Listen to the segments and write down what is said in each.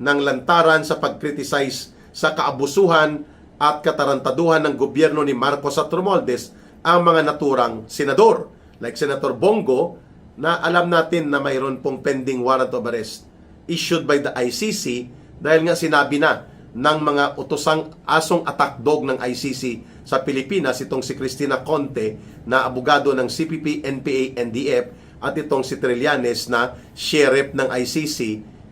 ng lantaran sa pag-criticize sa kaabusuhan at katarantaduhan ng gobyerno ni Marcos at Romualdez ang mga naturang senador like Senator Bongo na alam natin na mayroon pong pending warrant of arrest issued by the ICC dahil nga sinabi na ng mga utosang asong attack dog ng ICC sa Pilipinas, itong si Cristina Conte na abogado ng CPP, NPA, NDF at itong si Trillanes na sheriff ng ICC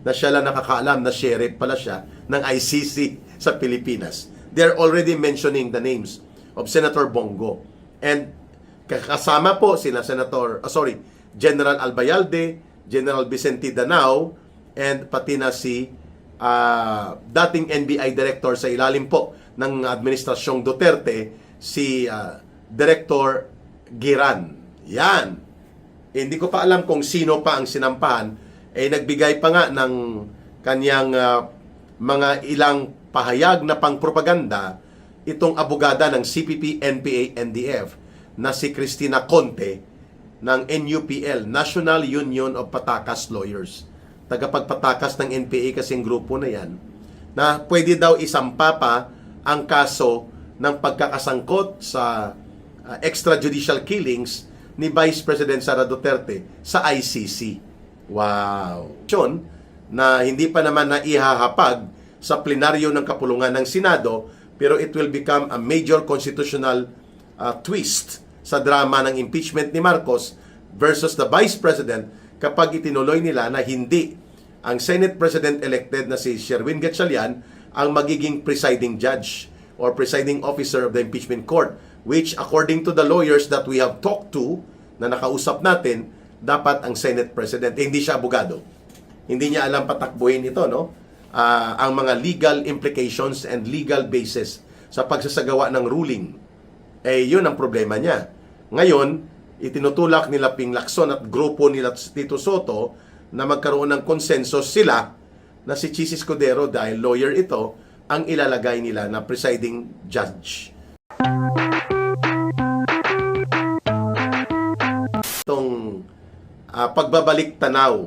na siya lang nakakaalam na sheriff pala siya ng ICC sa Pilipinas. They're already mentioning the names of Senator Bongo. And kasama po sila General Albayalde, General Vicente Danao, and pati na si dating NBI Director sa ilalim po ng Administrasyong Duterte, si Director Giran. Yan. Hindi ko pa alam kung sino pa ang sinampahan. Nagbigay pa nga ng kanyang mga ilang pahayag na pangpropaganda itong abogada ng CPP, NPA, NDF na si Cristina Conte ng NUPL, National Union of Patakas Lawyers. Tagapagpatakas ng NPA kasing grupo na yan, na pwede daw isampa pa ang kaso ng pagkakasangkot sa extrajudicial killings ni Vice President Sara Duterte sa ICC. Wow! Na hindi pa naman na ihahapag sa plenaryo ng kapulungan ng Senado, pero it will become a major constitutional twist sa drama ng impeachment ni Marcos versus the Vice President kapag itinuloy nila na hindi ang Senate President-elected na si Sherwin Gatchalian ang magiging presiding judge or presiding officer of the impeachment court, which according to the lawyers that we have talked to, na nakausap natin, dapat ang Senate President. Hindi siya abogado. Hindi niya alam patakbuhin ito, no? Ang mga legal implications and legal basis sa pagsasagawa ng ruling. Yun ang problema niya. Ngayon, itinutulak nila Ping Lacson at grupo nila Tito Soto na magkaroon ng consensus sila na si Chis Escudero, dahil lawyer ito, ang ilalagay nila na presiding judge. Itong pagbabalik tanaw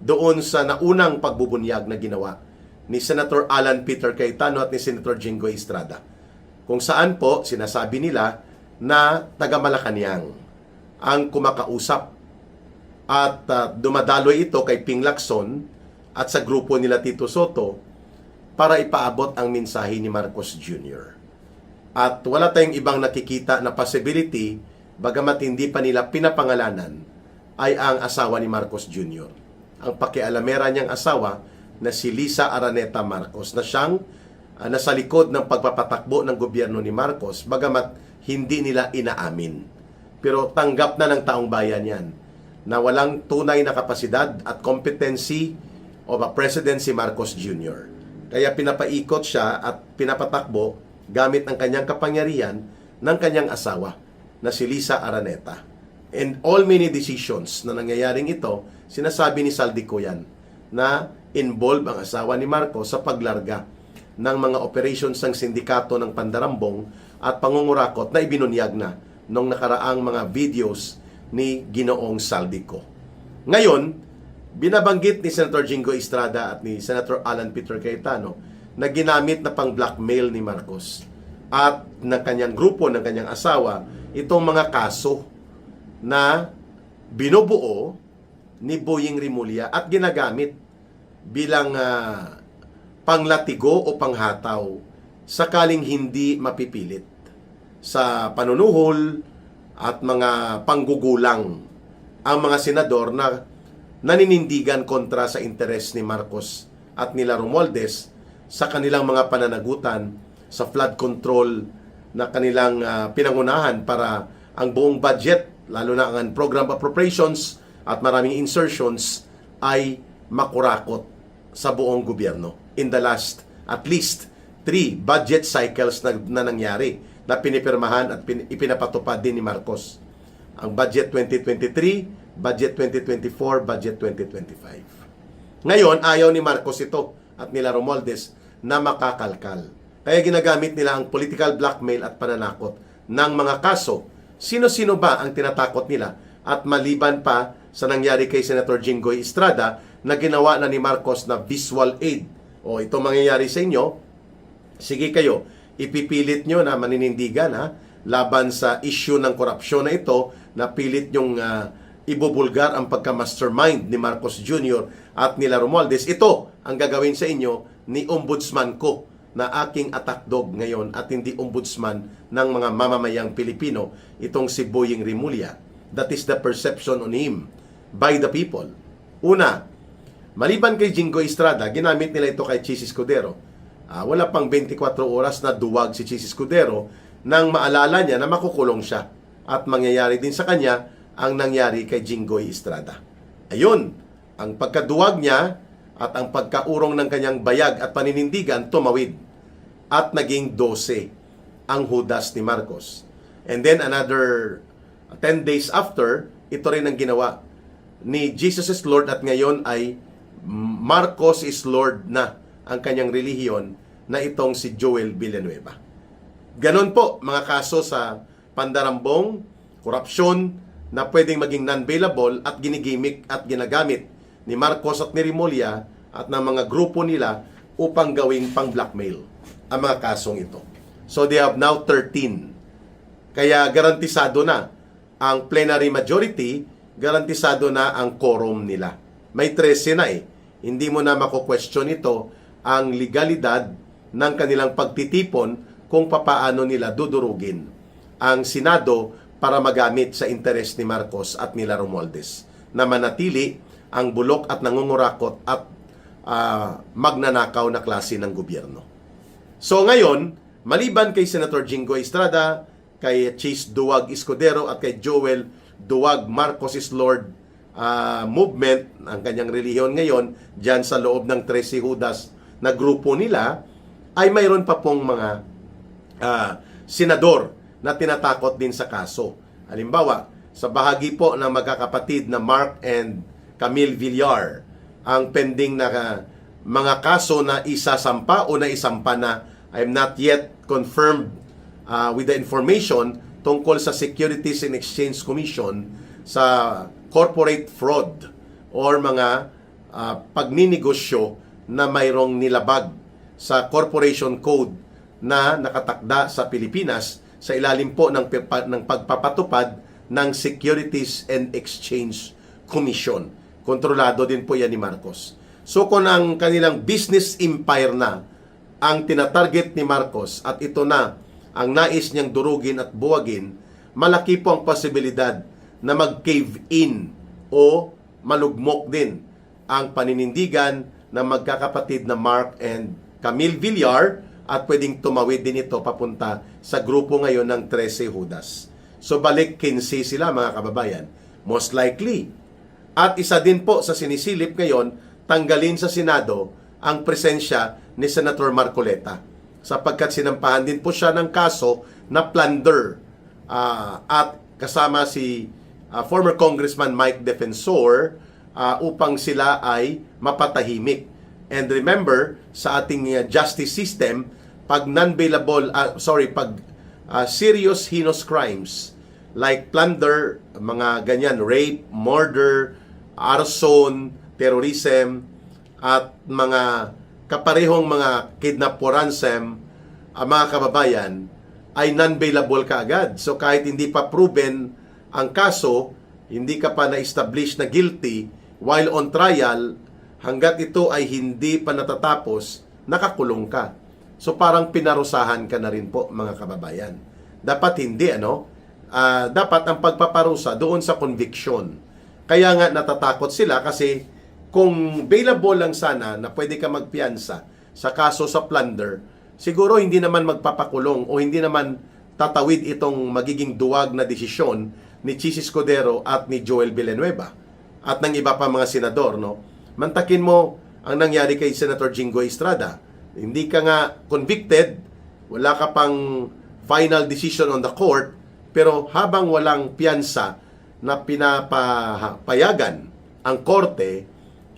doon sa naunang pagbubunyag na ginawa ni Senator Alan Peter Cayetano at ni Senator Jinggoy Estrada, kung saan po sinasabi nila na taga Malacanang ang kumakausap at dumadaloy ito kay Ping Lacson at sa grupo nila Tito Soto para ipaabot ang mensahe ni Marcos Jr. At wala tayong ibang nakikita na possibility, bagamat hindi pa nila pinapangalanan, ay ang asawa ni Marcos Jr. Ang pakialamera niyang asawa na si Lisa Araneta Marcos, na siyang nasa likod ng pagpapatakbo ng gobyerno ni Marcos, bagamat hindi nila inaamin. Pero tanggap na ng taong bayan yan na walang tunay na kapasidad at competency of a president si Marcos Jr. Kaya pinapaikot siya at pinapatakbo gamit ang kanyang kapangyarihan ng kanyang asawa na si Lisa Araneta. And all many decisions na nangyayaring ito, sinasabi ni Saldico yan, na involve ang asawa ni Marcos sa paglarga ng mga operations ng sindikato ng Pandarambong at pangungurakot na ibinunyag na nung nakaraang mga videos ni Ginoong Saldico. Ngayon, binabanggit ni Senator Jinggoy Estrada at ni Senator Alan Peter Cayetano na ginamit na pang-blackmail ni Marcos at ng kanyang grupo, ng kanyang asawa, itong mga kaso na binubuo ni Boying Rimulya at ginagamit bilang panglatigo o panghataw sakaling hindi mapipilit sa panunuhol at mga panggugulang ang mga senador na naninindigan kontra sa interes ni Marcos at nila Romualdez sa kanilang mga pananagutan sa flood control na kanilang pinangunahan para ang buong budget, lalo na ang program appropriations at maraming insertions, ay makurakot sa buong gobyerno in the last at least 3 budget cycles na nangyari na pinipirmahan at ipinapatupad din ni Marcos. Ang budget 2023, budget 2024, budget 2025. Ngayon, ayaw ni Marcos ito at nila Romualdez na makakalkal. Kaya ginagamit nila ang political blackmail at pananakot ng mga kaso. Sino-sino ba ang tinatakot nila? At maliban pa sa nangyari kay Senator Jinggoy Estrada na ginawa na ni Marcos na visual aid. O ito mangyayari sa inyo, sige kayo, ipipilit nyo na maninindigan laban sa issue ng korupsyon na ito, na pilit nyong ibubulgar ang pagka-mastermind ni Marcos Jr. at nila Romualdez. Ito ang gagawin sa inyo ni ombudsman ko, na aking attack dog ngayon at hindi ombudsman ng mga mamamayang Pilipino, itong si Boying Rimulya. That is the perception on him by the people. Una, maliban kay Jinggoy Estrada, ginamit nila ito kay Chis Escudero. Wala pang 24 oras na duwag si Chis Escudero nang maalala niya na makukulong siya. At mangyayari din sa kanya ang nangyari kay Jinggoy Estrada. Ayun, ang pagkaduwag niya at ang pagkaurong ng kanyang bayag at paninindigan tumawid. At naging 12 ang hudas ni Marcos. And then another 10 days after, ito rin ang ginawa ni Jesus is Lord, at ngayon ay Marcos is Lord na ang kanyang relihiyon, na itong si Joel Villanueva. Ganon po mga kaso sa pandarambong, korupsyon, na pwedeng maging non-bailable at ginigimik at ginagamit ni Marcos at ni Rimulya at ng mga grupo nila upang gawing pang-blackmail ang mga kasong ito. So they have now 13. Kaya garantisado na ang plenary majority, garantisado na ang quorum nila. May 13 na Hindi mo na mako-question ito ang legalidad ng kanilang pagtitipon kung papaano nila dudurugin ang Senado para magamit sa interes ni Marcos at nila Romualdez na manatili ang bulok at nangungurakot at magnanakaw na klase ng gobyerno. So ngayon, maliban kay Senator Jinggoy Estrada, kay Chis Duwag Escudero at kay Joel Duwag Marcos is Lord movement, ang kanyang relihiyon ngayon, dyan sa loob ng 13 Judas na grupo nila, ay mayroon pa pong mga senador na tinatakot din sa kaso. Halimbawa, sa bahagi po ng magkakapatid na Mark and Camille Villar, ang pending na mga kaso na isasampa o na isampa na, I'm not yet confirmed with the information tungkol sa Securities and Exchange Commission sa corporate fraud or mga pagninegosyo na mayroong nilabag sa corporation code na nakatakda sa Pilipinas sa ilalim po ng pagpapatupad ng Securities and Exchange Commission. Kontrolado din po yan ni Marcos. So kung ang kanilang business empire na ang tinatarget ni Marcos at ito na ang nais niyang durugin at buwagin, malaki po ang posibilidad na mag-cave in o malugmok din ang paninindigan ng magkakapatid na Mark and Camille Villar at pwedeng tumawid din ito papunta sa grupo ngayon ng 13 Judas. So balik 15 sila mga kababayan. Most likely. At isa din po sa sinisilip ngayon, tanggalin sa Senado ang presensya ni Senator Marcoleta sapagkat sinampahan din po siya ng kaso na plunder at kasama si former Congressman Mike Defensor upang sila ay mapatahimik. And remember, sa ating justice system, pag non-bailable, pag serious heinous crimes like plunder, mga ganyan, rape, murder, arson, terrorism, at mga kaparehong mga kidnap or ransom, mga kababayan, ay non-bailable kaagad. So kahit hindi pa proven ang kaso, hindi ka pa na-establish na guilty, while on trial, hanggat ito ay hindi pa natatapos, nakakulong ka. So parang pinarusahan ka na rin po mga kababayan. Dapat hindi, dapat ang pagpaparusa doon sa conviction. Kaya nga natatakot sila kasi kung bailable lang sana na pwede ka magpiyansa sa kaso sa plunder, siguro hindi naman magpapakulong o hindi naman tatawid itong magiging duwag na desisyon ni Chis Escudero at ni Joel Villanueva at ng iba pa mga senador, Mantakin mo ang nangyari kay Senator Jinggoy Estrada. Hindi ka nga convicted, wala ka pang final decision on the court, pero habang walang piyansa na pinapayagan ang korte,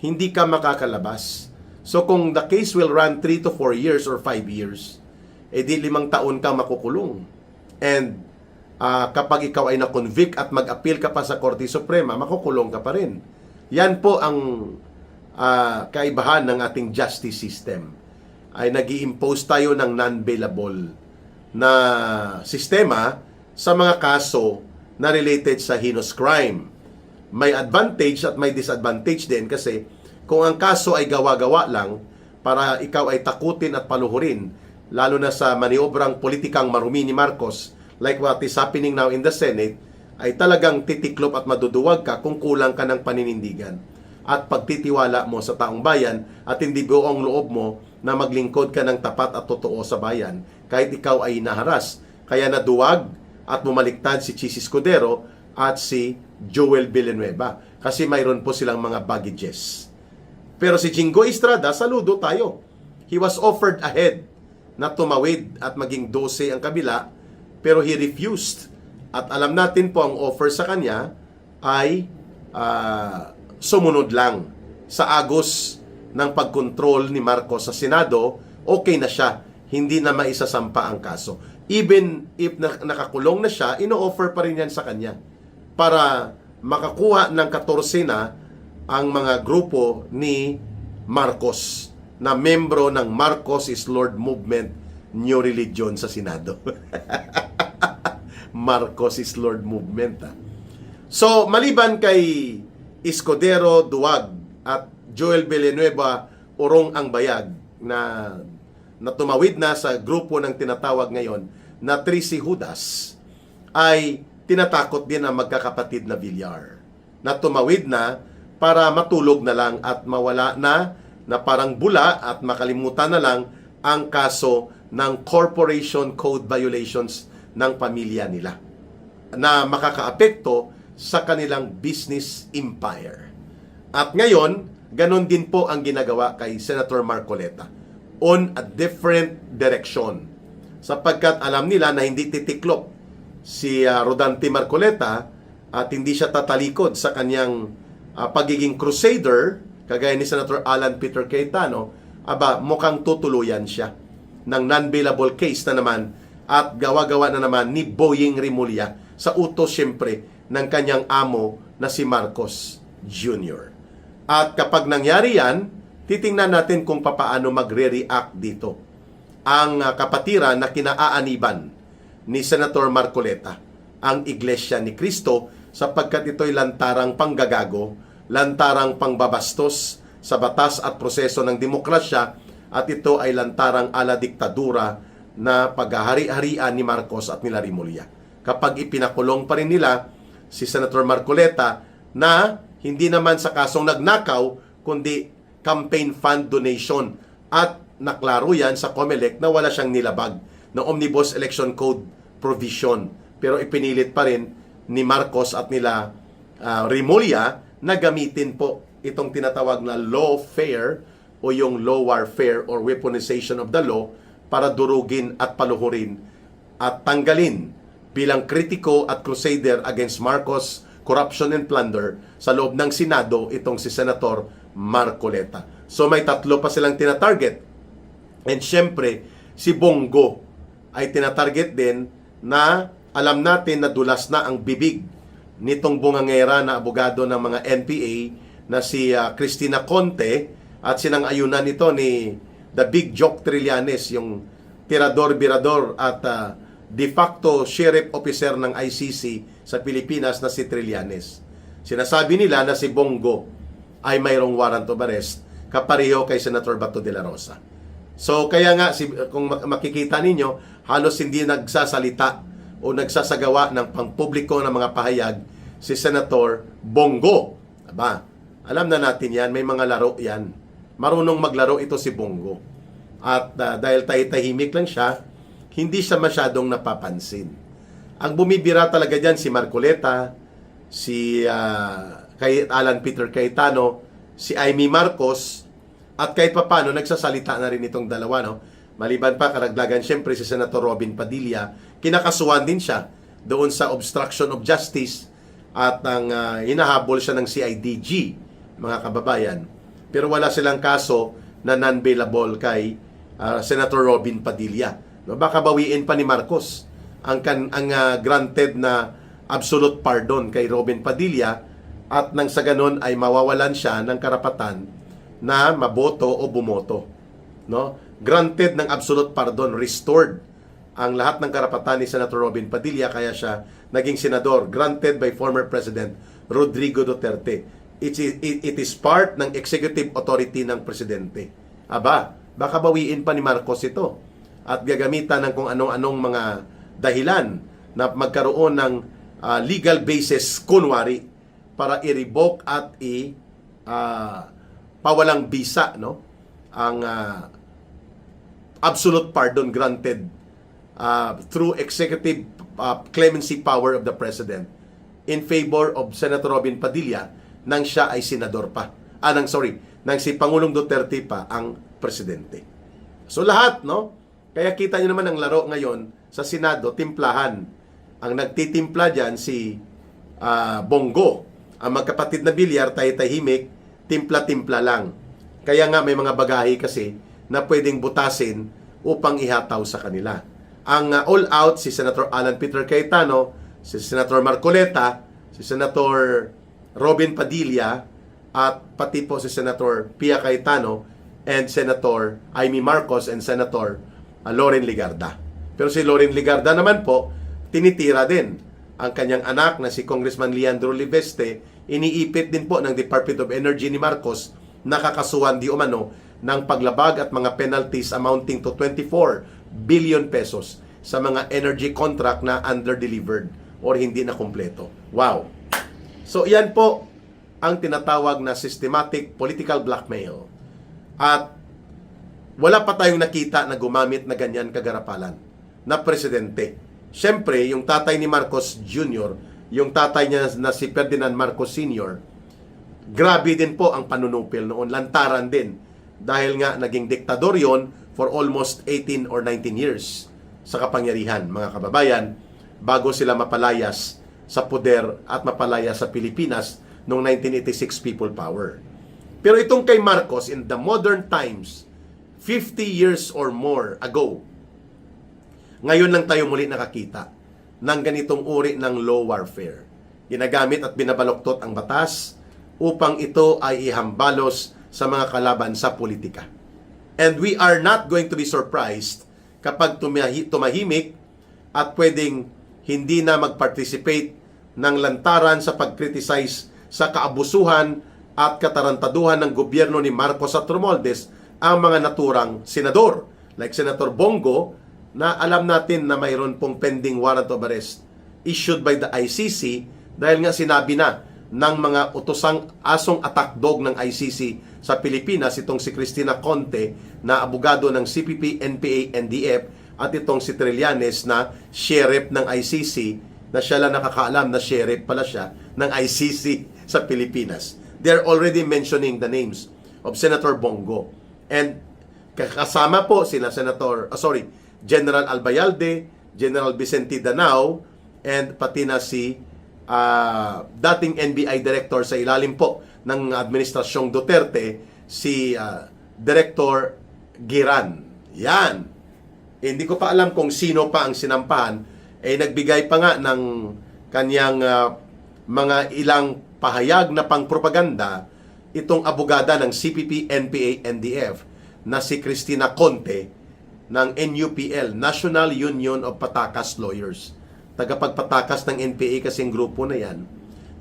hindi ka makakalabas. So kung the case will run 3 to 4 years or 5 years, di 5 taon ka makukulong. And kapag ikaw ay na-convict at mag-appeal ka pa sa Korte Suprema, makukulong ka pa rin. Yan po ang kaibahan ng ating justice system ay nag-i-impose tayo ng non-bailable na sistema sa mga kaso na related sa heinous crime. May advantage at may disadvantage din kasi kung ang kaso ay gawa-gawa lang para ikaw ay takutin at paluhurin, lalo na sa maniobrang politikang marumi ni Marcos, like what is happening now in the Senate, ay talagang titiklop at maduduwag ka kung kulang ka ng paninindigan at pagtitiwala mo sa taong bayan at hindi buong loob mo na maglingkod ka ng tapat at totoo sa bayan kahit ikaw ay naharas. Kaya naduwag at bumaliktad si Chis Escudero at si Joel Villanueva kasi mayroon po silang mga baggages. Pero si Jinggoy Estrada, saludo tayo. He was offered ahead na tumawid at maging 12 ang kabila, pero he refused. At alam natin po ang offer sa kanya ay sumunod lang sa agos ng pagkontrol ni Marcos sa Senado. Okay na siya, hindi na maisasampa ang kaso. Even if nakakulong na siya, ino-offer pa rin yan sa kanya para makakuha ng 14 na ang mga grupo ni Marcos na membro ng Marcos is Lord Movement New Religion sa Senado. Marcos is Lord Movement. So, maliban kay Escudero, Duwag at Joel Villanueva, urong ang bayag na tumawid na sa grupo ng tinatawag ngayon na Trisi Judas, ay tinatakot din ang magkakapatid na Villar na tumawid na para matulog na lang at mawala na parang bula at makalimutan na lang ang kaso ng corporation code violations ng pamilya nila na makakaapekto sa kanilang business empire. At ngayon, ganon din po ang ginagawa kay Senator Marcoleta on a different direction sapagkat alam nila na hindi titiklop si Rodante Marcoleta at hindi siya tatalikod sa kanyang pagiging crusader kagaya ni Senator Alan Peter Cayetano. Mukhang tutuluyan siya ng non-bailable case na naman at gawa-gawa na naman ni Boying Rimulya sa utos siyempre ng kanyang amo na si Marcos Jr. At kapag nangyari yan, titingnan natin kung papaano magre-react dito ang kapatiran na kinaaaniban ni Senator Marcoleta, ang Iglesia ni Cristo, sapagkat ito'y lantarang panggagago, lantarang pangbabastos sa batas at proseso ng demokrasya, at ito ay lantarang ala diktadura na paghahari-harian ni Marcos at nila Rimulya. Kapag ipinakulong pa rin nila si Senator Marcoleta na hindi naman sa kasong nagnakaw, kundi campaign fund donation, at naklaro yan sa COMELEC na wala siyang nilabag na Omnibus Election Code provision. Pero ipinilit pa rin ni Marcos at nila Rimulya na gamitin po itong tinatawag na lawfare o yung law warfare or weaponization of the law para durugin at paluhurin at tanggalin bilang kritiko at crusader against Marcos corruption and plunder sa loob ng Senado itong si Senator Marcoleta. So may tatlo pa silang tinatarget. And syempre, si Bongo ay tinatarget din na alam natin na dulas na ang bibig nitong bungangera na abogado ng mga NPA na si Cristina Conte at sinang-ayunan nito ni the Big Joke Trillanes, yung tirador-birador at de facto sheriff officer ng ICC sa Pilipinas na si Trillanes. Sinasabi nila na si Bongo ay mayroong warrant of arrest kapareho kay Senator Bato de la Rosa. So kaya nga kung makikita ninyo, halos hindi nagsasalita o nagsasagawa ng pangpubliko ng mga pahayag si Senator Bongo. Alam na natin yan, may mga laro yan. Marunong maglaro ito si Bongo. At dahil tahimik lang siya, hindi siya masyadong napapansin. Ang bumibira talaga dyan si Marcoleta, si Alan Peter Cayetano, si Amy Marcos, at kahit papano nagsasalita na rin itong dalawa, no? Maliban pa, karagdagan siyempre si Senator Robin Padilla, kinakasuhan din siya doon sa obstruction of justice at ang hinahabol siya ng CIDG, mga kababayan. Pero wala silang kaso na non-bailable kay Senator Robin Padilla. No? Baka bawiin pa ni Marcos ang granted na absolute pardon kay Robin Padilla at nang sa ganon ay mawawalan siya ng karapatan na maboto o bumoto. No? Granted ng absolute pardon, restored ang lahat ng karapatan ni Senator Robin Padilla, kaya siya naging senador, granted by former President Rodrigo Duterte. It is part ng executive authority ng presidente. Aba, baka bawiin pa ni Marcos ito at gagamitan ng kung anong-anong mga dahilan na magkaroon ng legal basis kunwari para i-revoke at pawalang bisa, no, ang absolute pardon granted through executive clemency power of the President in favor of Senator Robin Padilla nang siya ay senador pa. Nang si Pangulong Duterte pa ang presidente. So lahat, no? Kaya kita niyo naman ang laro ngayon sa Senado, timplahan. Ang nagtitimpla dyan si Bongo. Ang magkapatid na Villar, tahimik, timpla-timpla lang. Kaya nga may mga bagahe kasi na pwedeng butasin upang ihataw sa kanila. Ang all-out si Senator Alan Peter Cayetano, si Senator Marcoleta, si Senator Robin Padilla, at pati po si Senator Pia Cayetano and Senator Amy Marcos and Senator Loren Legarda. Pero si Loren Legarda naman po, tinitira din ang kanyang anak na si Congressman Leandro Liveste, iniipit din po ng Department of Energy ni Marcos, nakakasuhan di umano ng paglabag at mga penalties amounting to 24 billion pesos sa mga energy contract na under-delivered or hindi na kumpleto. Wow! So, yan po ang tinatawag na systematic political blackmail. At wala pa tayong nakita na gumamit na ganyan kagarapalan na presidente. Siyempre, yung tatay ni Marcos Jr., yung tatay niya na si Ferdinand Marcos Sr., grabe din po ang panunupil noon. Lantaran din. Dahil nga naging diktador yon for almost 18 or 19 years sa kapangyarihan, mga kababayan, bago sila mapalayas sa poder at mapalayas sa Pilipinas noong 1986 People Power. Pero itong kay Marcos, in the modern times, 50 years or more ago, ngayon lang tayo muli nakakita ng ganitong uri ng law warfare. Ginagamit at binabaloktot ang batas upang ito ay ihambalos sa mga kalaban sa politika. And we are not going to be surprised kapag tumahimik at pwedeng hindi na mag-participate ng lantaran sa pag-criticize sa kaabusuhan at katarantaduhan ng gobyerno ni Marcos at Romualdez ang mga naturang senador like Senator Bongo, na alam natin na mayroon pong pending warrant of arrest issued by the ICC dahil nga sinabi na ng mga utosang asong attack dog ng ICC sa Pilipinas, itong si Cristina Conte na abogado ng CPP, NPA, NDF, at itong si Trillanes na sheriff ng ICC, na siya lang nakakaalam na sheriff pala siya ng ICC sa Pilipinas. They're already mentioning the names of Senator Bongo. And kasama po sila General Albayalde, General Vicente Danao, and pati na si dating NBI Director sa ilalim po ng Administrasyong Duterte, si Director Giran. Yan. Hindi ko pa alam kung sino pa ang sinampahan. Nagbigay pa nga ng kanyang mga ilang pahayag na pangpropaganda itong abogada ng CPP, NPA, NDF na si Cristina Conte ng NUPL, National Union of Patakas Lawyers. Tagapagpatakas ng NPA kasing grupo na yan,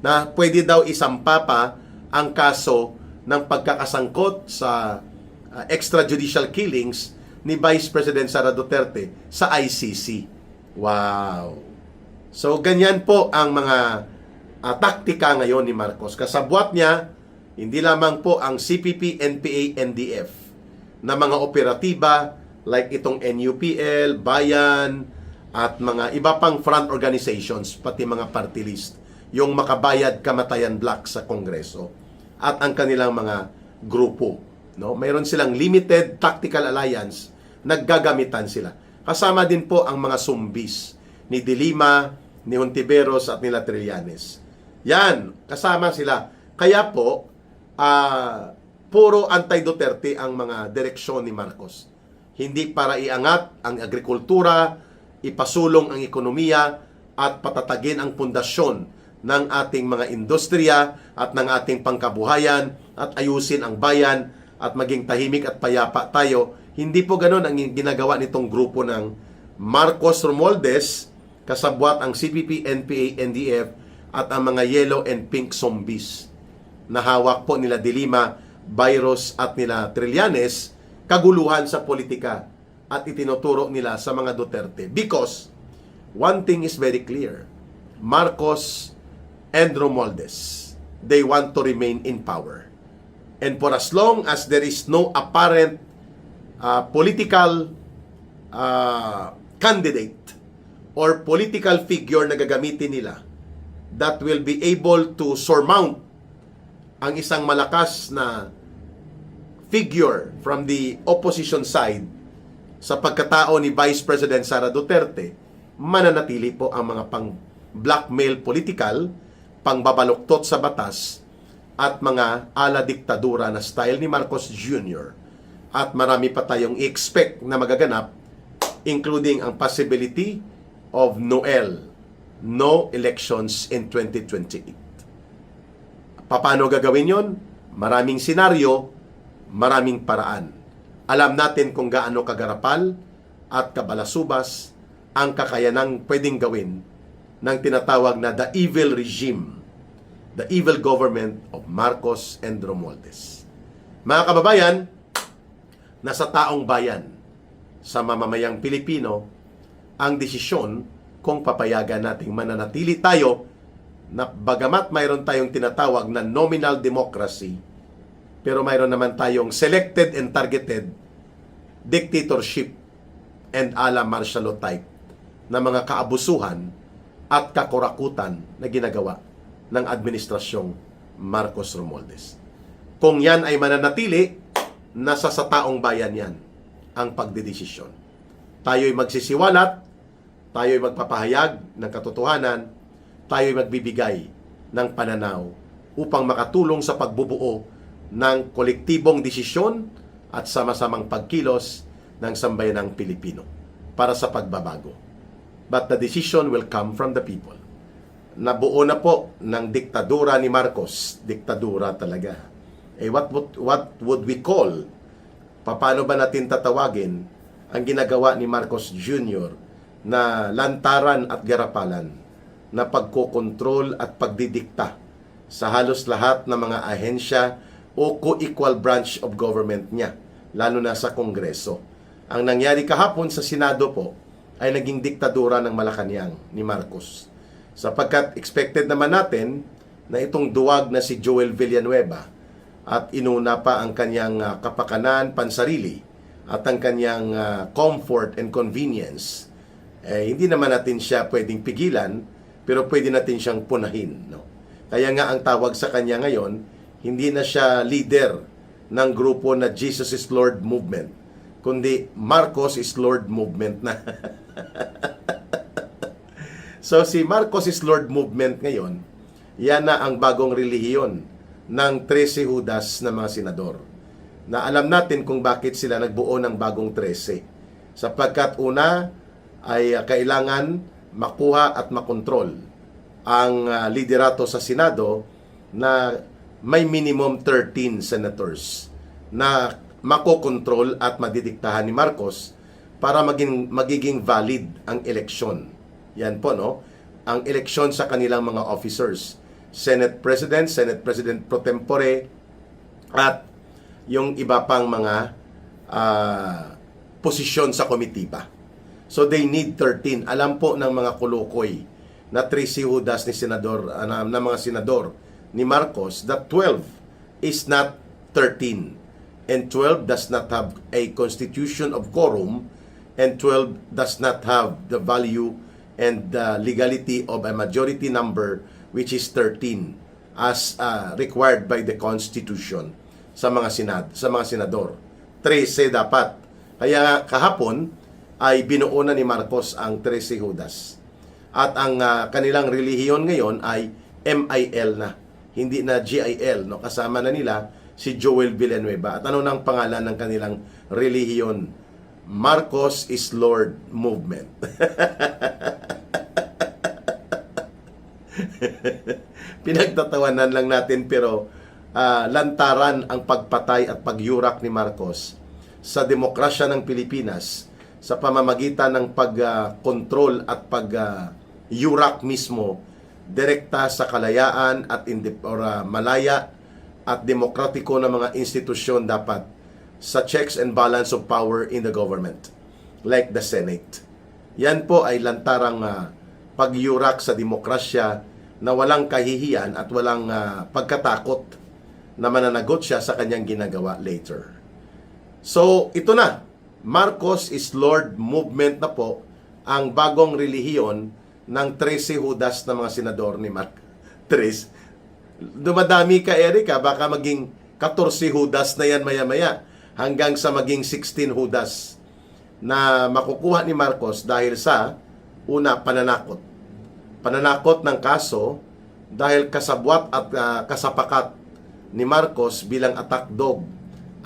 na pwede daw isampa pa ang kaso ng pagkakasangkot sa extrajudicial killings ni Vice President Sara Duterte sa ICC. Wow! So, ganyan po ang mga taktika ngayon ni Marcos. Kasabwat niya, hindi lamang po ang CPP, NPA, NDF na mga operatiba like itong NUPL, Bayan, at mga iba pang front organizations, pati mga party list, yung Makabayad Kamatayan Bloc sa Kongreso, at ang kanilang mga grupo. No? Mayroon silang limited tactical alliance, naggagamitan sila. Kasama din po ang mga zumbis ni De Lima, ni Hontiveros at nila Trillanes. Yan, kasama sila. Kaya po, puro anti-Duterte ang mga direksyon ni Marcos. Hindi para iangat ang agrikultura, ipasulong ang ekonomiya, at patatagin ang pundasyon ng ating mga industriya at ng ating pangkabuhayan, at ayusin ang bayan at maging tahimik at payapa tayo. Hindi po ganun ang ginagawa nitong grupo ng Marcos Romualdez, kasabwat ang CPP, NPA, NDF at ang mga yellow and pink zombies na hawak po nila Dilima, Byros at nila Trillanes, kaguluhan sa politika at itinuturo nila sa mga Duterte. Because one thing is very clear, Marcos and Romualdez, they want to remain in power. And for as long as there is no apparent political candidate or political figure na gagamitin nila that will be able to surmount ang isang malakas na figure from the opposition side sa pagkatao ni Vice President Sara Duterte, mananatili po ang mga pang-blackmail political, pangbabaluktot sa batas, at mga ala diktadura na style ni Marcos Jr. At marami pa tayong i-expect na magaganap, including ang possibility of no elections in 2028. Paano gagawin yon? Maraming senaryo, maraming paraan. Alam natin kung gaano kagarapal at kabalasubas ang kakayanang pwedeng gawin ng tinatawag na the evil regime, the evil government of Marcos and Romualdez. Mga kababayan, nasa taong bayan, sa mamamayang Pilipino, ang desisyon kung papayagan nating mananatili tayo na bagamat mayroon tayong tinatawag na nominal democracy, pero mayroon naman tayong selected and targeted dictatorship and ala martial law type na mga kaabusuhan at kakurakutan na ginagawa ng administrasyong Marcos Romualdez. Kung yan ay mananatili, nasa sa taong bayan yan ang pagdedesisyon. Tayo'y magsisiwalat, tayo'y magpapahayag ng katotohanan, tayo'y magbibigay ng pananaw upang makatulong sa pagbubuo ng kolektibong desisyon at sama-samang pagkilos ng sambayanang Pilipino para sa pagbabago. But the decision will come from the people. Nabuo na po ng diktadura ni Marcos. Diktadura talaga. What would we call? Paano ba natin tatawagin ang ginagawa ni Marcos Jr. na lantaran at garapalan na pagkokontrol at pagdidikta sa halos lahat ng mga ahensya o co-equal branch of government niya, lalo na sa Kongreso. Ang nangyari kahapon sa Senado po ay naging diktadura ng Malacanang ni Marcos. Sapagkat expected naman natin na itong duwag na si Joel Villanueva at inuna pa ang kanyang kapakanan, pansarili at ang kanyang comfort and convenience, hindi naman natin siya pwedeng pigilan, pero pwede natin siyang punahin. No? Kaya nga ang tawag sa kanya ngayon, hindi na siya leader ng grupo na Jesus is Lord movement, kundi Marcos is Lord movement na. So si Marcos is Lord movement ngayon, yan na ang bagong relihiyon ng 13 Judas na mga senador. Na alam natin kung bakit sila nagbuo ng bagong 13. Sapagkat una ay kailangan makuha at makontrol ang liderato sa Senado na may minimum 13 senators na makokontrol at madidiktahan ni Marcos para magiging valid ang eleksyon. Yan po, no? Ang eleksyon sa kanilang mga officers. Senate President pro tempore, at yung iba pang mga posisyon sa komitiba. So they need 13. Alam po ng mga kulukoy na 13 Judas ni senador, na mga senador ni Marcos that 12 is not 13. And 12 does not have a constitution of quorum, and 12 does not have the value and the legality of a majority number, which is 13 as required by the Constitution sa mga senador. 13 dapat. Kaya kahapon ay binuo na ni Marcos ang 13 Judas. At ang kanilang relihiyon ngayon ay MIL na, hindi na GIL, no? Kasama na nila si Joel Villanueva. At ano nang pangalan ng kanilang relihiyon? Marcos is Lord Movement. Pinagtatawanan lang natin, pero lantaran ang pagpatay at pagyurak ni Marcos sa demokrasya ng Pilipinas sa pamamagitan ng pag-control at pag-yurak mismo direkta sa kalayaan at malaya at demokratiko na mga institusyon dapat sa checks and balance of power in the government, like the Senate. Yan po ay lantarang pagyurak sa demokrasya na walang kahihiyan at walang pagkatakot na mananagot siya sa kanyang ginagawa later. So, ito na. Marcos is Lord movement na po ang bagong relihiyon ng 13 hudas na mga senador ni Mark. 13. Dumadami ka, Erika. Baka maging 14 hudas na yan maya-maya hanggang sa maging 16 hudas na makukuha ni Marcos dahil sa una, pananakot. Pananakot ng kaso dahil kasabwat at kasapakat ni Marcos bilang attack dog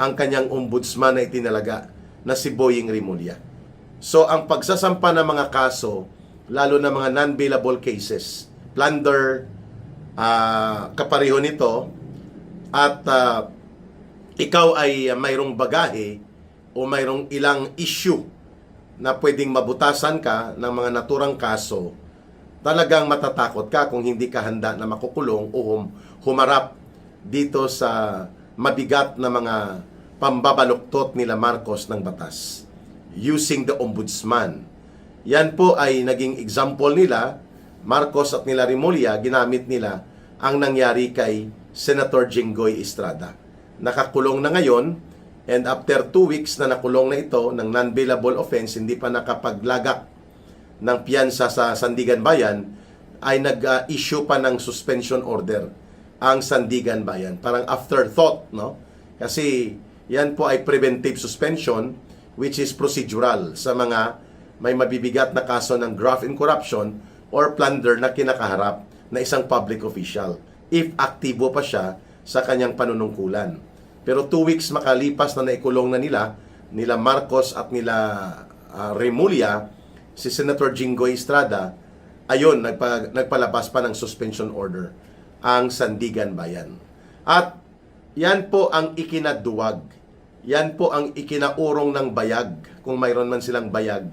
ang kanyang ombudsman na itinalaga na si Boying Rimulya. So, ang pagsasampa ng mga kaso, lalo na mga non-bailable cases, plunder, kapareho nito, at ikaw ay mayroong bagahe o mayroong ilang issue na pwedeng mabutasan ka ng mga naturang kaso, talagang matatakot ka kung hindi ka handa na makukulong o humarap dito sa mabigat na mga pambabaluktot nila Marcos ng batas using the ombudsman. Yan po ay naging example nila, Marcos at nila Rimulya, ginamit nila ang nangyari kay Senator Jinggoy Estrada. Nakakulong na ngayon, and after 2 weeks na nakulong na ito ng non-bailable offense, hindi pa nakapaglagak ng piyansa sa Sandigan Bayan, ay nag-issue pa ng suspension order ang Sandigan Bayan. Parang afterthought, no? Kasi yan po ay preventive suspension, which is procedural sa mga may mabibigat na kaso ng graft and corruption or plunder na kinakaharap na isang public official if aktibo pa siya sa kanyang panunungkulan. Pero 2 weeks makalipas na naikulong na nila Marcos at nila Rimulya, si Senator Jinggoy Estrada, ayun, nagpalabas pa ng suspension order ang Sandigan Bayan. At yan po ang ikinaduwag. Yan po ang ikinaurong ng bayag, kung mayroon man silang bayag,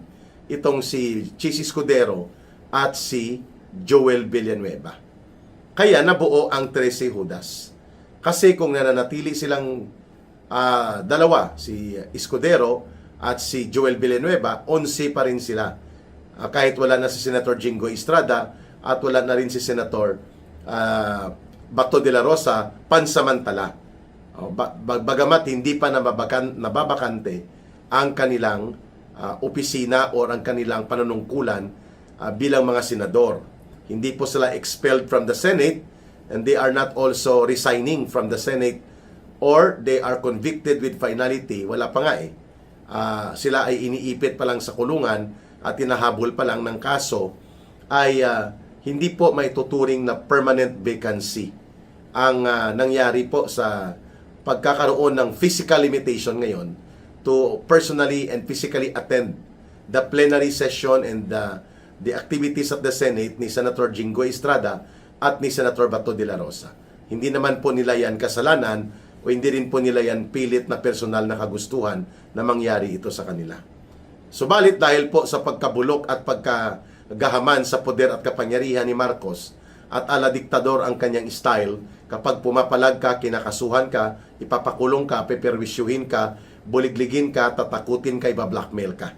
itong si Chis Escudero at si Joel Villanueva. Kaya nabuo ang 13 hudas. Kasi kung nananatili silang dalawa, si Escudero at si Joel Villanueva, 11 pa rin sila. Kahit wala na si Senator Jinggoy Estrada at wala na rin si Senator Bato de la Rosa, pansamantala. Bagamat hindi pa nababakante ang kanilang opisina o ang kanilang panunungkulan bilang mga senador. Hindi po sila expelled from the Senate, and they are not also resigning from the Senate, or they are convicted with finality. Wala pa nga eh. Sila ay iniipit pa lang sa kulungan at tinahabol pa lang ng kaso, ay hindi po may tuturing na permanent vacancy ang nangyari po sa pagkakaroon ng physical limitation ngayon to personally and physically attend the plenary session and the activities of the Senate ni Senator Jinggoy Estrada at ni Senator Bato de la Rosa. Hindi naman po nila yan kasalanan o hindi rin po nila yan pilit na personal na kagustuhan na mangyari ito sa kanila. Subalit dahil po sa pagkabulok at pagkagahaman sa poder at kapangyarihan ni Marcos at ala diktador ang kanyang style, kapag pumapalag ka, kinakasuhan ka, ipapakulong ka, peperwisyuhin ka, buligligin ka, tatakutin ka, ibablackmail ka.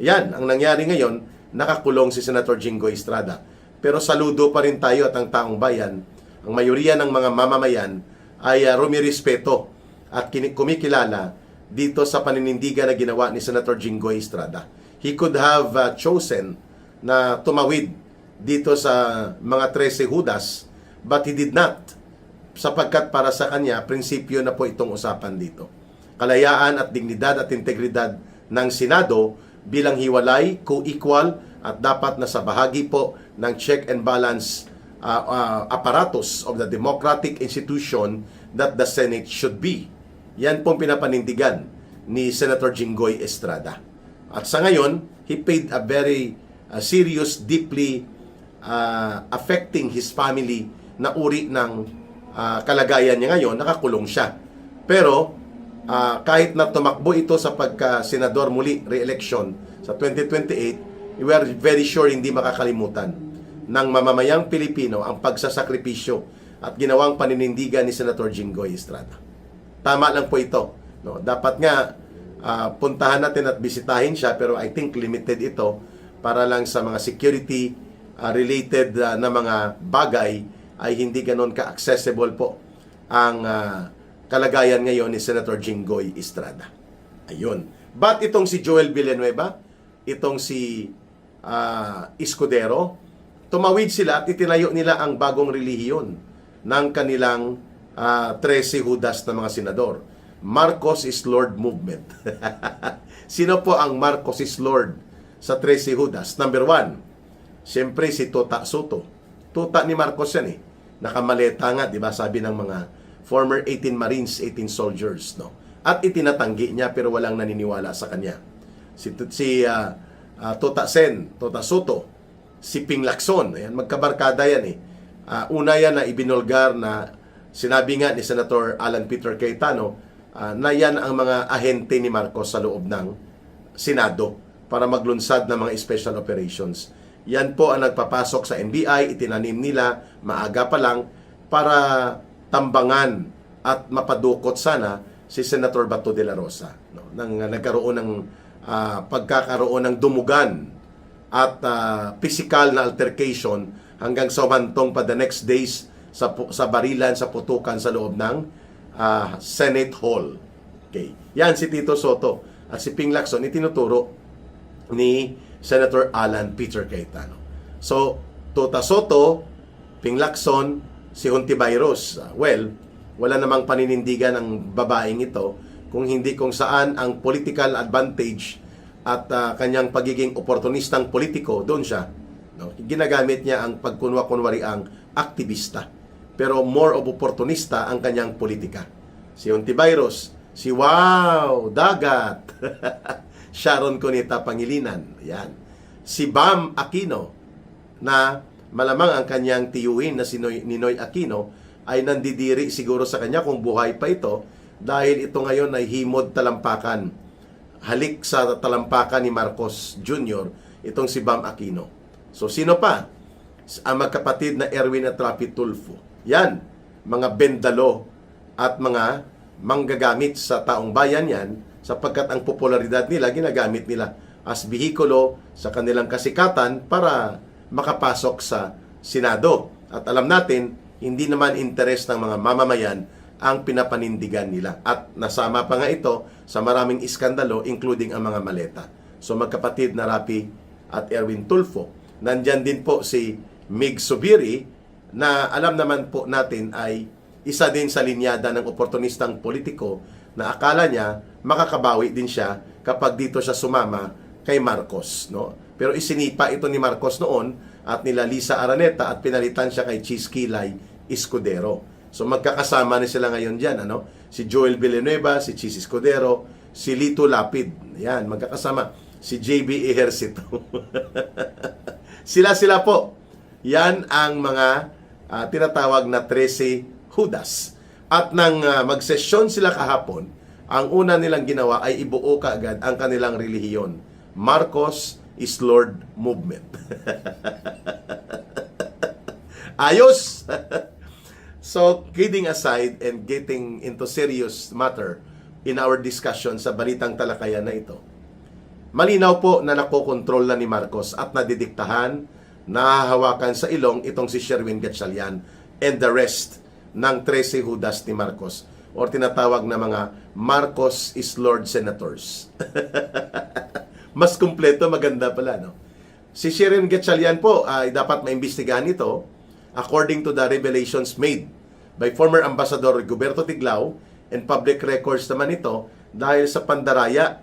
Yan, ang nangyari ngayon, nakakulong si Senator Jinggoy Estrada. Pero saludo pa rin tayo at ang taong bayan, ang mayoriya ng mga mamamayan ay rumirespeto at kumikilala dito sa paninindigan na ginawa ni Senator Jinggoy Estrada. He could have chosen na tumawid dito sa mga 13 hudas, but he did not, sapagkat para sa kanya, prinsipyo na po itong usapan dito. Kalayaan at dignidad at integridad ng Senado bilang hiwalay, co-equal, at dapat na sa bahagi po ng check and balance apparatus of the democratic institution that the Senate should be. Yan pong pinapanindigan ni Senator Jinggoy Estrada. At sa ngayon, he paid a very serious, deeply affecting his family na uri ng kalagayan niya ngayon, nakakulong siya. Pero kahit na tumakbo ito sa pagka-senador muli, re-election sa 2028, we are very sure hindi makakalimutan ng mamamayang Pilipino ang pagsasakripisyo at ginawang paninindigan ni Senator Jinggoy Estrada. Tama lang po ito. No? Dapat nga puntahan natin at bisitahin siya, pero I think limited ito para lang sa mga security related na mga bagay ay hindi ganon ka-accessible po ang kalagayan ngayon ni Senator Jinggoy Estrada. Ayun. But itong si Joel Villanueva, itong si Escudero, tumawid sila at itinayo nila ang bagong relihiyon ng kanilang 13 hudas na mga senador. Marcos is Lord Movement. Sino po ang Marcos is Lord sa 13 hudas? Number 1, siyempre si Tota Soto. Tuta ni Marcos yan eh. Nakamaleta nga, di ba? Sabi ng mga former 18 Marines, 18 soldiers, no? At itinatanggi niya pero walang naniniwala sa kanya. Si Tota Soto, si Ping Lacson, ayan, magkabarkada yan eh. Una yan na ibinulgar na sinabi nga ni Senator Alan Peter Cayetano na yan ang mga ahente ni Marcos sa loob ng Senado para maglunsad ng mga special operations. Yan po ang nagpapasok sa NBI, itinanim nila maaga pa lang para tambangan at mapadukot sana si Senator Bato de la Rosa. No? Nagkaroon ng pagkakaroon ng dumugan at physical na altercation hanggang sa umantong pa the next days sa barilan, sa putukan sa loob ng Senate Hall. Okay. Yan si Tito Soto at si Ping Lacson itinuturo ni Senator Alan Peter Cayetano. So, Tota Soto, Ping Lacson, si Hontiveros, well, wala namang paninindigan ng babaeng ito kung saan ang political advantage at kanyang pagiging oportunistang politiko, doon siya. No? Ginagamit niya ang pagkunwa-kunwari ang aktivista. Pero more of opportunista ang kanyang politika. Si Hontiveros, si Wow, Dagat, Sharon Cuneta Pangilinan, yan. Si Bam Aquino, na malamang ang kanyang tiyuhin na si Ninoy Aquino ay nandidiri siguro sa kanya kung buhay pa ito dahil ito ngayon ay himod talampakan. Halik sa talampakan ni Marcos Jr., itong si Bam Aquino. So sino pa? Ang magkapatid na Erwin at Rapi Tulfo. Yan, mga bendalo at mga manggagamit sa taong bayan yan sapagkat ang popularidad nila ginagamit nila as bihikulo sa kanilang kasikatan para makapasok sa Senado. At alam natin, hindi naman interes ng mga mamamayan ang pinapanindigan nila. At nasama pa nga ito sa maraming iskandalo, including ang mga maleta. So magkapatid na Rapi at Erwin Tulfo. Nandyan din po si Mig Subiri, na alam naman po natin ay isa din sa linyada ng oportunistang politiko na akala niya makakabawi din siya kapag dito siya sumama kay Marcos. No? Pero isinipa ito ni Marcos noon at nila Lisa Araneta at pinalitan siya kay Chis Kilay Escudero. So magkakasama na sila ngayon dyan. Ano? Si Joel Villanueva, si Chis Escudero, si Lito Lapid. Yan, magkakasama. Si JB Ejercito. Sila po. Yan ang mga tinatawag na 13 hudas. At nang magsesyon sila kahapon, ang una nilang ginawa ay ibuo kaagad ang kanilang relihiyon. Marcos is Lord Movement. Ayos! So, kidding aside and getting into serious matter in our discussion sa balitang talakayan na ito, malinaw po na nakokontrol na ni Marcos at nadidiktahan, nahahawakan sa ilong itong si Sherwin Gatchalian and the rest ng 13 hudas ni Marcos or tinatawag na mga Marcos is Lord Senators. Mas kumpleto, maganda pala, no? Si Sherwin Gatchalian po ay dapat maimbestigahan ito according to the revelations made by former Ambassador Roberto Tiglao and public records naman ito dahil sa pandaraya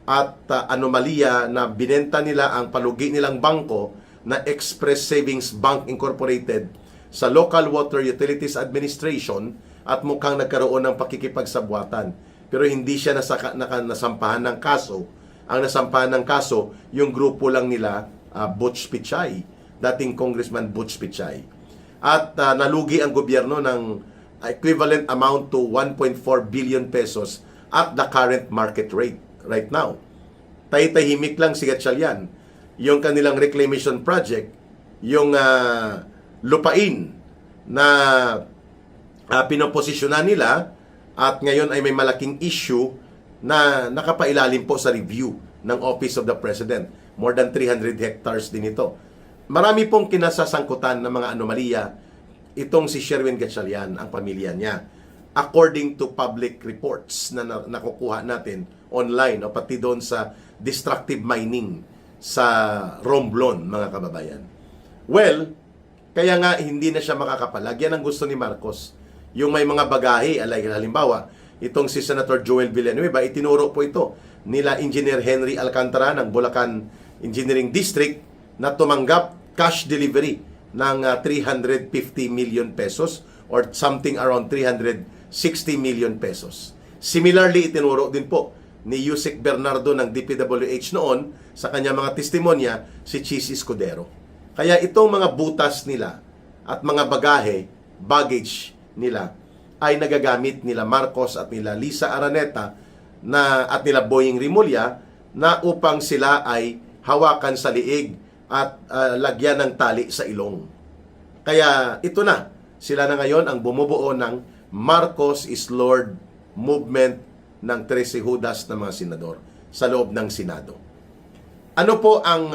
at anomalya na binenta nila ang palugi nilang bangko na Express Savings Bank Incorporated sa Local Water Utilities Administration at mukhang nagkaroon ng pakikipagsabwatan. Pero hindi siya nasampahan ng kaso. Ang nasampahan ng kaso, yung grupo lang nila, Butch Pichay, dating Congressman Butch Pichay. At nalugi ang gobyerno ng equivalent amount to 1.4 billion pesos at the current market rate right now. Tahimik lang si Gatchalian. Yung kanilang reclamation project, yung lupain na pinoposisyonan nila at ngayon ay may malaking issue na nakapailalim po sa review ng Office of the President. More than 300 hectares din ito. Marami pong kinasasangkutan ng mga anomalya itong si Sherwin Gatchalian, ang pamilya niya. According to public reports na nakukuha natin online o pati doon sa destructive mining sa Romblon, mga kababayan. Well, kaya nga hindi na siya makakapalag. Yan ang gusto ni Marcos. Yung may mga bagahe, halimbawa, itong si Senator Joel Villanueva, itinuro po ito nila Engineer Henry Alcantara ng Bulacan Engineering District na tumanggap cash delivery ng 350 million pesos or something around 360 million pesos. Similarly, itinuro din po ni Yusek Bernardo ng DPWH noon sa kanyang mga testimonya si Chis Escudero. Kaya itong mga butas nila at mga bagahe, baggage nila ay nagagamit nila Marcos at nila Lisa Araneta at nila Boying Rimulya na upang sila ay hawakan sa liig at lagyan ng tali sa ilong. Kaya ito na, sila na ngayon ang bumubuo ng Marcos is Lord movement ng 13 Judas na mga senador sa loob ng Senado. Ano po ang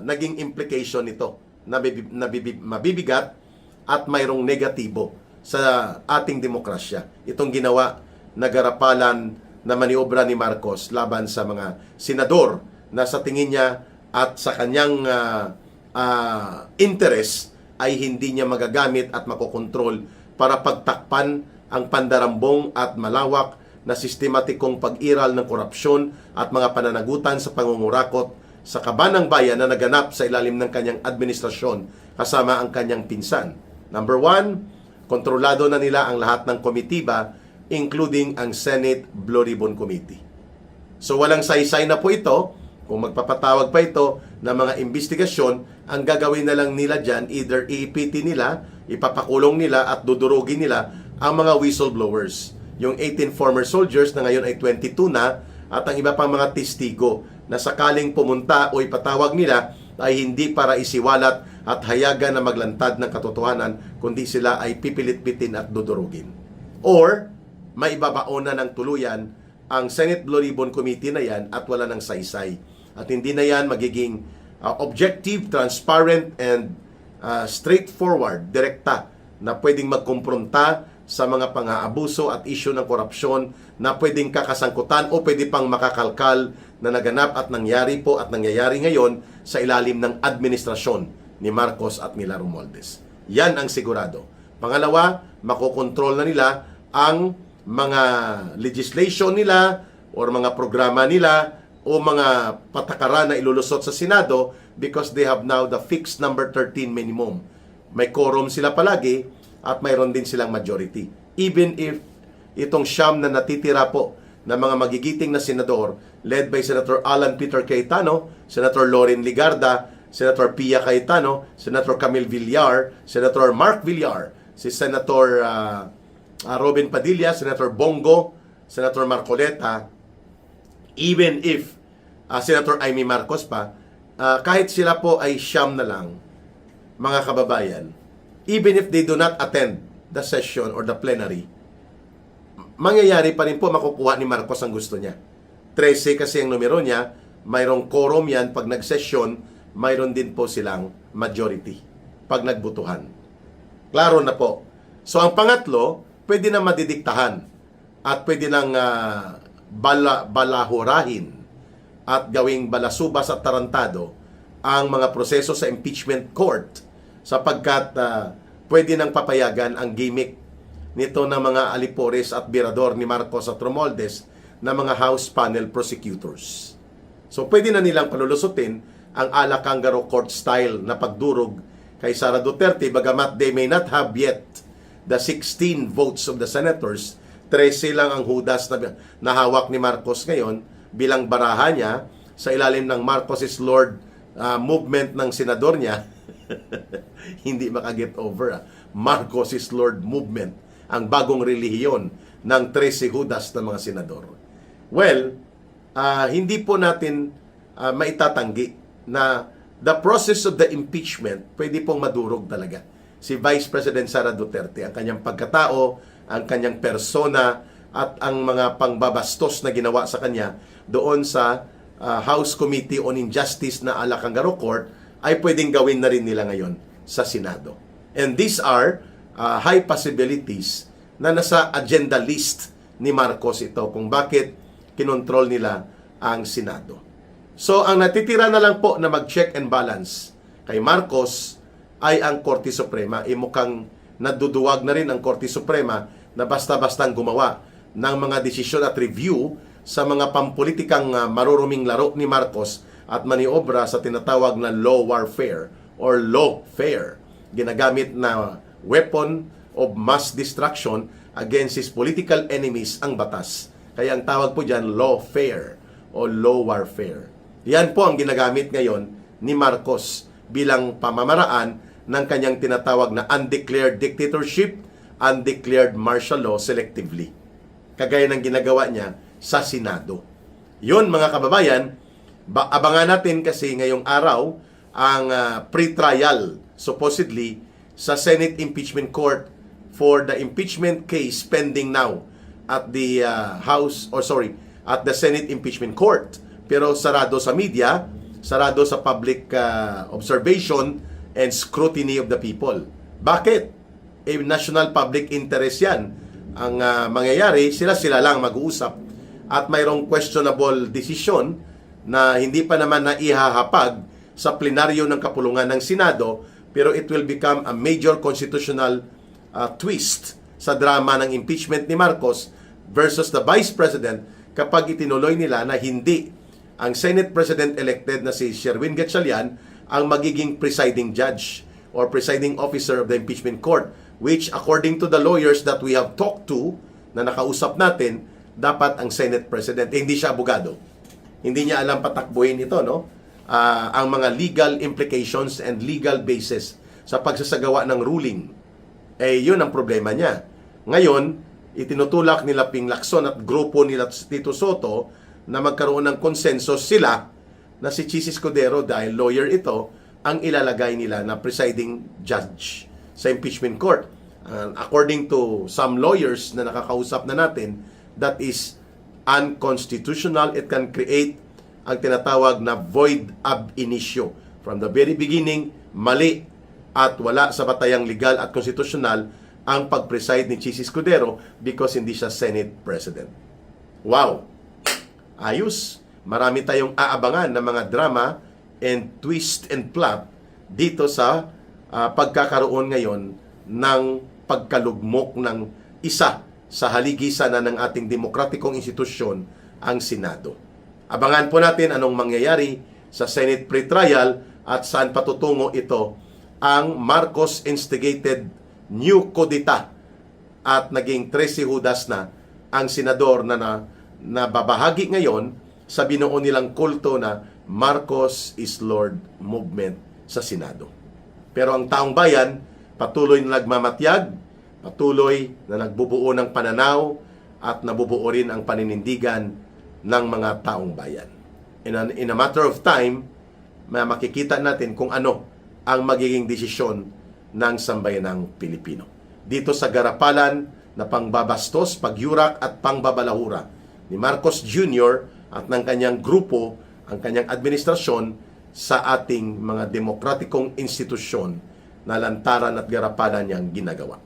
naging implication nito na mabibigat at mayroong negatibo sa ating demokrasya? Itong ginawa na garapalan na maniobra ni Marcos laban sa mga senador na sa tingin niya at sa kanyang interest ay hindi niya magagamit at makokontrol para pagtakpan ang pandarambong at malawak na sistematikong pag-iral ng korupsyon at mga pananagutan sa pangungurakot sa kabanang bayan na naganap sa ilalim ng kanyang administrasyon kasama ang kanyang pinsan. Number 1, kontrolado na nila ang lahat ng komitiba including ang Senate Blue Ribbon Committee. So walang saysay na po ito. Kung magpapatawag pa ito ng mga investigasyon, ang gagawin na lang nila dyan, either iipiti nila, ipapakulong nila at dudurugin nila ang mga whistleblowers. Yung 18 former soldiers na ngayon ay 22 na at ang iba pang mga testigo na sakaling pumunta o ipatawag nila ay hindi para isiwalat at hayagan na maglantad ng katotohanan kundi sila ay pipilit-pitin at dudurugin. Or maibabaon na ng tuluyan ang Senate Blue Ribbon Committee na yan at wala ng saysay. At hindi na yan magiging objective, transparent, and straightforward, direkta na pwedeng magkumpronta sa mga pang-aabuso at isyu ng korupsyon na pwedeng kakasangkutan o pwede pang makakalkal na naganap at nangyari po at nangyayari ngayon sa ilalim ng administrasyon ni Marcos at nila Romualdez. Yan ang sigurado. Pangalawa, makokontrol na nila ang mga legislation nila or mga programa nila o mga patakaran na ilulusot sa Senado because they have now the fixed number 13 minimum. May quorum sila palagi at mayroon din silang majority. Even if itong siyam na natitira po na mga magigiting na senador led by Senator Alan Peter Cayetano, Senator Loren Ligarda, Senator Pia Cayetano, Senator Camille Villar, Senator Mark Villar, si Senator Robin Padilla, Senator Bongo, Senator Marcoleta, even if Senator Amy Marcos pa, kahit sila po ay siyam na lang, mga kababayan, even if they do not attend the session or the plenary, mangyayari pa rin po makukuha ni Marcos ang gusto niya. 13 kasi ang numero niya, mayroong quorum yan pag nag-session, mayroon din po silang majority pag nagbutuhan. Klaro na po. So ang pangatlo, pwede na madidiktahan at pwede nang balahurahin at gawing balasubas at tarantado ang mga proseso sa impeachment court sapagkat pwede nang papayagan ang gimmick nito ng mga alipores at birador ni Marcos at Romualdez na mga House panel prosecutors. So pwede na nilang palulusutin ang ala kangaroo court style na pagdurog kay Sara Duterte bagamat they may not have yet the 16 votes of the senators. 13 lang ang hudas na hawak ni Marcos ngayon bilang baraha niya sa ilalim ng Marcos is Lord movement ng senador niya. Hindi makaget over. Marcos is Lord movement. ang bagong relihiyon ng 13 Judas ng mga senador. Well, hindi po natin maitatanggi na the process of the impeachment pwede pong madurog talaga. Si Vice President Sara Duterte, ang kanyang pagkatao, ang kanyang persona, at ang mga pangbabastos na ginawa sa kanya doon sa House Committee on Injustice na ala Kangaroo Court ay pwedeng gawin na rin nila ngayon sa Senado. And these are high possibilities na nasa agenda list ni Marcos ito kung bakit kinontrol nila ang Senado. So, ang natitira na lang po na mag-check and balance kay Marcos ay ang Korte Suprema. Mukhang naduduwag na rin ang Korte Suprema na basta-bastang gumawa ng mga desisyon at review sa mga pampolitikang maruruming laro ni Marcos at maniobra sa tinatawag na law warfare or lawfare. Ginagamit na weapon of mass destruction against his political enemies ang batas. Kaya ang tawag po dyan, lawfare o law warfare. Yan po ang ginagamit ngayon ni Marcos bilang pamamaraan ng kanyang tinatawag na undeclared dictatorship, undeclared martial law selectively. Kagaya ng ginagawa niya sa Senado. Yun mga kababayan, abangan natin kasi ngayong araw ang pre-trial supposedly sa Senate Impeachment Court for the impeachment case pending now at the at the Senate Impeachment Court. Pero sarado sa media, sarado sa public observation and scrutiny of the people. Bakit? National public interest yan. Ang mangyayari, sila lang mag-uusap at mayroong questionable decision na hindi pa naman naihahapag sa plenaryo ng kapulungan ng Senado, pero it will become a major constitutional twist sa drama ng impeachment ni Marcos versus the Vice President kapag itinuloy nila na hindi ang Senate President-elected na si Sherwin Gatchalian ang magiging presiding judge or presiding officer of the impeachment court, which according to the lawyers that we have talked to, na nakausap natin, dapat ang Senate President. Hindi siya abogado. Hindi niya alam patakbuhin ito, no? Ang mga legal implications and legal basis sa pagsasagawa ng ruling. Yun ang problema niya. Ngayon, itinutulak nila Ping Lacson at grupo nila Tito Soto na magkaroon ng consensus sila na si Chis Escudero, dahil lawyer ito, ang ilalagay nila na presiding judge sa impeachment court. According to some lawyers na nakakausap na natin, that is unconstitutional. It can create ang tinatawag na void ab initio. From the very beginning, mali at wala sa batayang legal at konstitusyonal ang pag-preside ni Chis Escudero because hindi siya Senate President. Wow! Ayos! Marami tayong aabangan ng mga drama and twist and plot dito sa pagkakaroon ngayon ng pagkalugmok ng isa sa haligisan na ng ating demokratikong institusyon, ang Senado. Abangan po natin anong mangyayari sa Senate pre-trial at saan patutungo ito ang Marcos-instigated new kudita at naging 13 Judas na ang senador na babahagi ngayon sa binuo nilang kulto na Marcos is Lord movement sa Senado. Pero ang taong bayan patuloy na nagmamatyag, patuloy na nagbubuo ng pananaw at nabubuo rin ang paninindigan ng mga taong bayan. In a matter of time, makikita natin kung ano ang magiging desisyon ng sambayanang Pilipino. Dito sa garapalan na pangbabastos, pagyurak at pangbabalahura ni Marcos Jr. at ng kanyang grupo, ang kanyang administrasyon sa ating mga demokratikong institusyon na lantaran at garapalan niyang ginagawa.